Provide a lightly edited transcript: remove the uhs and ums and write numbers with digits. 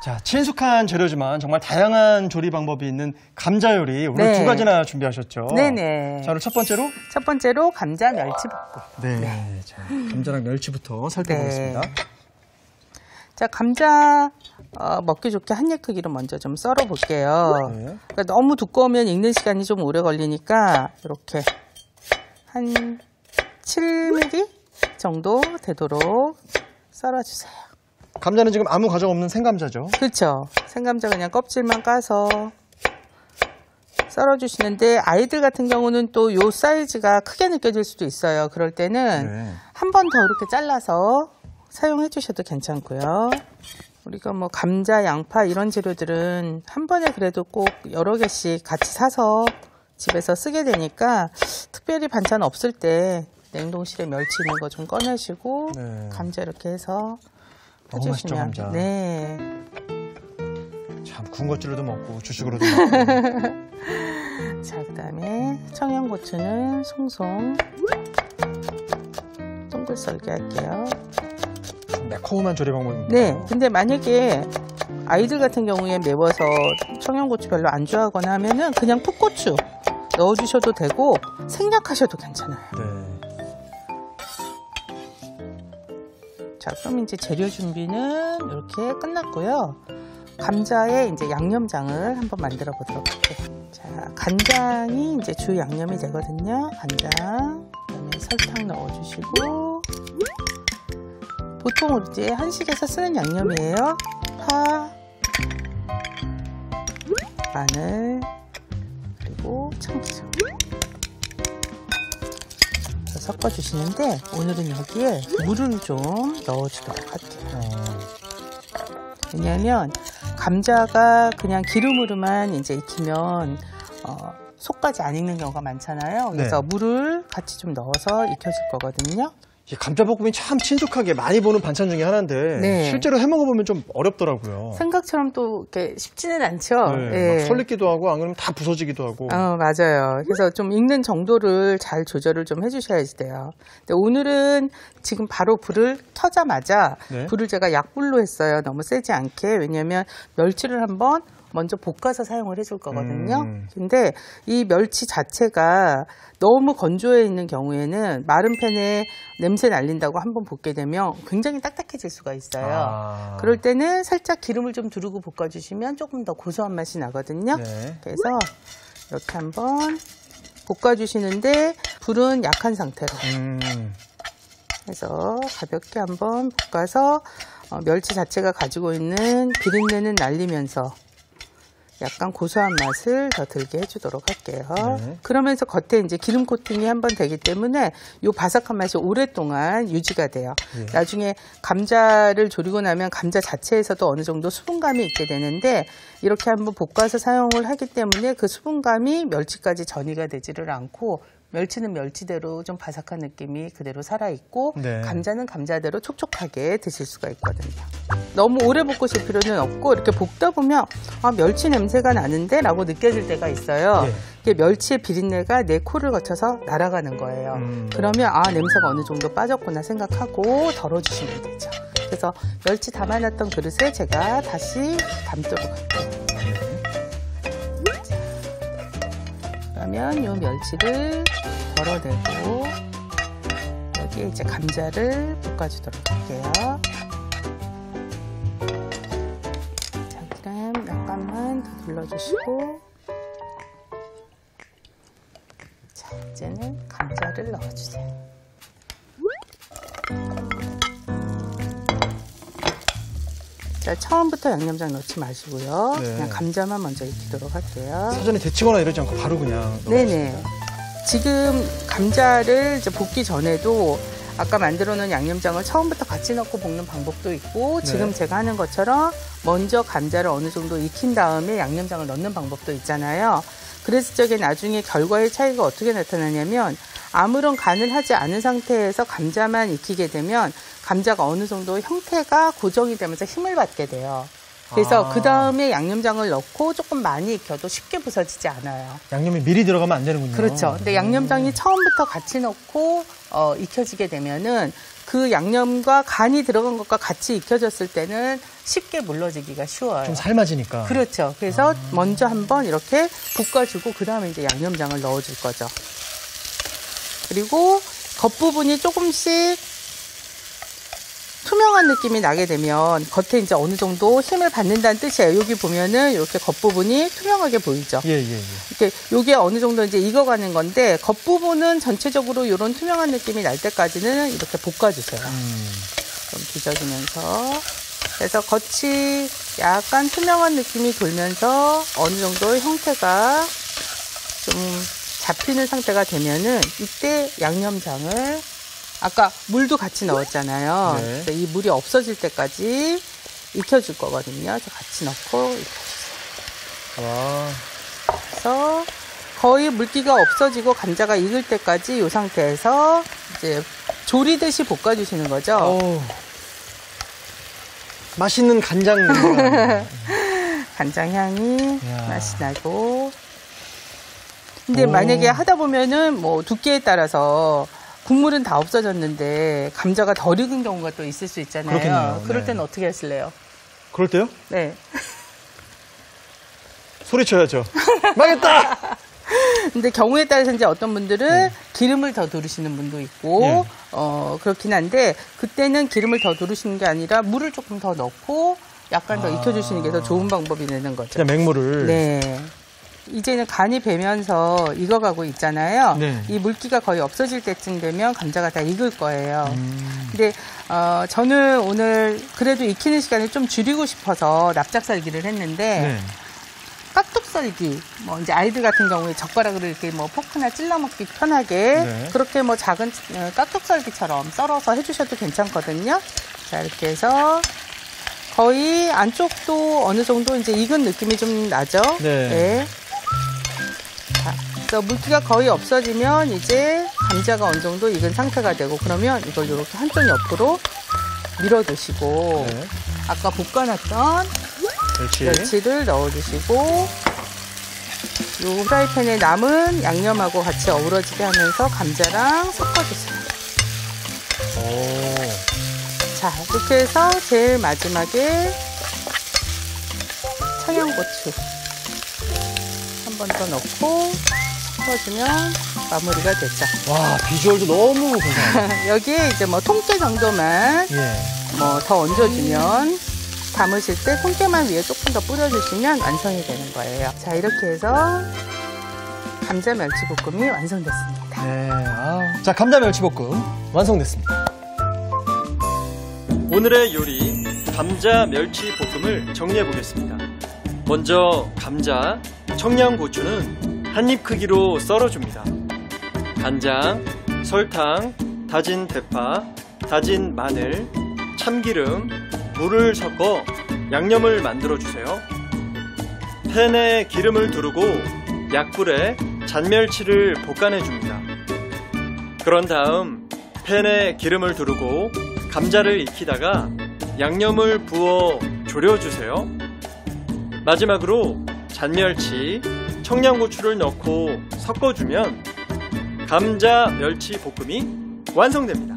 자, 친숙한 재료지만 정말 다양한 조리 방법이 있는 감자 요리 오늘 네. 2가지나 준비하셨죠? 네네. 자, 오늘 첫 번째로 감자 멸치볶음. 네. 자, 감자랑 멸치부터 살펴보겠습니다. 네. 자, 감자 먹기 좋게 한 입 크기로 먼저 좀 썰어 볼게요. 네. 그러니까 너무 두꺼우면 익는 시간이 좀 오래 걸리니까 이렇게 한 7mm 정도 되도록 썰어주세요. 감자는 지금 아무 가정 없는 생감자죠? 그렇죠. 생감자 그냥 껍질만 까서 썰어주시는데 아이들 같은 경우는 또 요 사이즈가 크게 느껴질 수도 있어요. 그럴 때는 네. 한 번 더 이렇게 잘라서 사용해 주셔도 괜찮고요. 우리가 뭐 감자, 양파 이런 재료들은 한 번에 그래도 꼭 여러 개씩 같이 사서 집에서 쓰게 되니까 특별히 반찬 없을 때 냉동실에 멸치 있는 거 좀 꺼내시고 네. 감자 이렇게 해서 너무 맛있죠, 감자. 네. 참, 군것질로도 먹고 주식으로도 먹고. 자, 그다음에 청양고추는 송송 동글 썰기 할게요. 매콤한 조리 방법입니다. 네, 근데 만약에 아이들 같은 경우에 매워서 청양고추 별로 안 좋아하거나 하면은 그냥 풋고추 넣어주셔도 되고 생략하셔도 괜찮아요. 네. 자, 그럼 이제 재료 준비는 이렇게 끝났고요. 감자에 이제 양념장을 한번 만들어 보도록 할게요. 자, 간장이 이제 주 양념이 되거든요. 간장, 그다음에 설탕 넣어주시고, 보통 이제 한식에서 쓰는 양념이에요. 파, 마늘, 그리고 참기름. 섞어주시는데 오늘은 여기에 물을 좀 넣어주도록 할게요. 왜냐하면 감자가 그냥 기름으로만 이제 익히면 속까지 안 익는 경우가 많잖아요. 그래서 네. 물을 같이 좀 넣어서 익혀줄 거거든요. 이 감자볶음이 참 친숙하게 많이 보는 반찬 중에 하나인데 네. 실제로 해 먹어보면 좀 어렵더라고요. 생각처럼 또 이렇게 쉽지는 않죠. 네, 막 설리기도 하고 안 그러면 다 부서지기도 하고. 맞아요. 그래서 좀 익는 정도를 잘 조절을 좀 해주셔야지 돼요. 근데 오늘은 지금 바로 불을 켜자마자 네. 불을 제가 약불로 했어요. 너무 세지 않게. 왜냐하면 멸치를 한번 먼저 볶아서 사용을 해줄 거거든요. 근데 이 멸치 자체가 너무 건조해 있는 경우에는 마른 팬에 냄새 날린다고 한번 볶게 되면 굉장히 딱딱해질 수가 있어요. 그럴 때는 살짝 기름을 좀 두르고 볶아주시면 조금 더 고소한 맛이 나거든요. 네. 그래서 이렇게 한번 볶아주시는데 불은 약한 상태로 해서 가볍게 한번 볶아서 멸치 자체가 가지고 있는 비린내는 날리면서 약간 고소한 맛을 더 들게 해주도록 할게요. 네. 그러면서 겉에 이제 기름 코팅이 한번 되기 때문에 이 바삭한 맛이 오랫동안 유지가 돼요. 네. 나중에 감자를 졸이고 나면 감자 자체에서도 어느 정도 수분감이 있게 되는데 이렇게 한번 볶아서 사용을 하기 때문에 그 수분감이 멸치까지 전이가 되지를 않고 멸치는 멸치대로 좀 바삭한 느낌이 그대로 살아있고 네. 감자는 감자대로 촉촉하게 드실 수가 있거든요. 너무 오래 볶으실 필요는 없고 이렇게 볶다 보면 멸치 냄새가 나는데 라고 느껴질 때가 있어요. 네. 이게 멸치의 비린내가 내 코를 거쳐서 날아가는 거예요. 그러면 냄새가 어느 정도 빠졌구나 생각하고 덜어주시면 되죠. 그래서 멸치 담아놨던 그릇에 제가 다시 담도록 할게요. 그러면 이 멸치를 덜어내고 여기에 이제 감자를 볶아주도록 할게요. 자, 그럼 약간만 더 둘러주시고 자, 이제는 감자를 넣어주세요. 자, 처음부터 양념장 넣지 마시고요. 네. 그냥 감자만 먼저 익히도록 할게요. 사전에 데치거나 이러지 않고 바로 그냥. 네네. 지금 감자를 이제 볶기 전에도 아까 만들어 놓은 양념장을 처음부터 같이 넣고 볶는 방법도 있고 지금 네. 제가 하는 것처럼 먼저 감자를 어느 정도 익힌 다음에 양념장을 넣는 방법도 있잖아요. 그래서 저게 나중에 결과의 차이가 어떻게 나타나냐면 아무런 간을 하지 않은 상태에서 감자만 익히게 되면 감자가 어느 정도 형태가 고정이 되면서 힘을 받게 돼요. 그래서 그 다음에 양념장을 넣고 조금 많이 익혀도 쉽게 부서지지 않아요. 양념이 미리 들어가면 안 되는군요. 그렇죠. 근데 양념장이 처음부터 같이 넣고 익혀지게 되면은 그 양념과 간이 들어간 것과 같이 익혀졌을 때는 쉽게 물러지기가 쉬워요. 좀 삶아지니까. 그렇죠. 그래서 먼저 한번 이렇게 볶아주고 그 다음에 이제 양념장을 넣어줄 거죠. 그리고 겉부분이 조금씩 투명한 느낌이 나게 되면 겉에 이제 어느 정도 힘을 받는다는 뜻이에요. 여기 보면은 이렇게 겉부분이 투명하게 보이죠. 예. 이렇게 요게 어느 정도 이제 익어가는 건데 겉부분은 전체적으로 이런 투명한 느낌이 날 때까지는 이렇게 볶아주세요. 좀 뒤져주면서. 그래서 겉이 약간 투명한 느낌이 돌면서 어느 정도 형태가 좀 잡히는 상태가 되면은 이때 양념장을 아까 물도 같이 넣었잖아요. 네. 그래서 이 물이 없어질 때까지 익혀줄 거거든요. 그래서 같이 넣고 익혀주세요. 와. 그래서 거의 물기가 없어지고 감자가 익을 때까지 이 상태에서 이제 조리듯이 볶아주시는 거죠. 오. 맛있는 간장 냄새가 간장 향이 이야. 맛이 나고. 근데 오. 만약에 하다 보면은 뭐 두께에 따라서 국물은 다 없어졌는데 감자가 덜 익은 경우가 또 있을 수 있잖아요. 그렇겠네요. 그럴 네. 때는 어떻게 하실래요? 그럴 때요? 네. 소리쳐야죠. 망했다! 근데 경우에 따라서 이제 어떤 분들은 기름을 더 두르시는 분도 있고, 네. 그렇긴 한데, 그때는 기름을 더 두르시는 게 아니라 물을 조금 더 넣고, 약간 더 익혀주시는 게 더 좋은 방법이 되는 거죠. 그냥 맹물을. 네. 이제는 간이 배면서 익어가고 있잖아요. 네. 이 물기가 거의 없어질 때쯤 되면 감자가 다 익을 거예요. 근데 저는 오늘 그래도 익히는 시간을 좀 줄이고 싶어서 납작썰기를 했는데 네. 깍둑썰기, 뭐 이제 아이들 같은 경우에 젓가락으로 이렇게 뭐 포크나 찔러 먹기 편하게 네. 그렇게 뭐 작은 깍둑썰기처럼 썰어서 해주셔도 괜찮거든요. 자, 이렇게 해서 거의 안쪽도 어느 정도 이제 익은 느낌이 좀 나죠. 네. 자, 그래서 물기가 거의 없어지면 이제 감자가 어느 정도 익은 상태가 되고 그러면 이걸 이렇게 한쪽 옆으로 밀어두시고 네. 아까 볶아놨던 멸치. 멸치를 넣어주시고 이 프라이팬에 남은 양념하고 같이 어우러지게 하면서 감자랑 섞어주세요. 오. 자, 이렇게 해서 제일 마지막에 청양고추 한 번 더 넣고 섞어주면 마무리가 되죠. 와, 비주얼도 너무 괜찮아요. 여기에 이제 뭐 통깨 정도만 예. 뭐 더 얹어주면 담으실 때 통깨만 위에 조금 더 뿌려주시면 완성이 되는 거예요. 자, 이렇게 해서 감자 멸치볶음이 완성됐습니다. 네. 자, 감자 멸치볶음 완성됐습니다. 오늘의 요리 감자 멸치 볶음을 정리해 보겠습니다. 먼저 감자, 청양고추는 한입 크기로 썰어줍니다. 간장, 설탕, 다진 대파, 다진 마늘, 참기름, 물을 섞어 양념을 만들어 주세요. 팬에 기름을 두르고 약불에 잔멸치를 볶아내 줍니다. 그런 다음 팬에 기름을 두르고 감자를 익히다가 양념을 부어 졸여주세요. 마지막으로 잔멸치, 청양고추를 넣고 섞어주면 감자 멸치 볶음이 완성됩니다.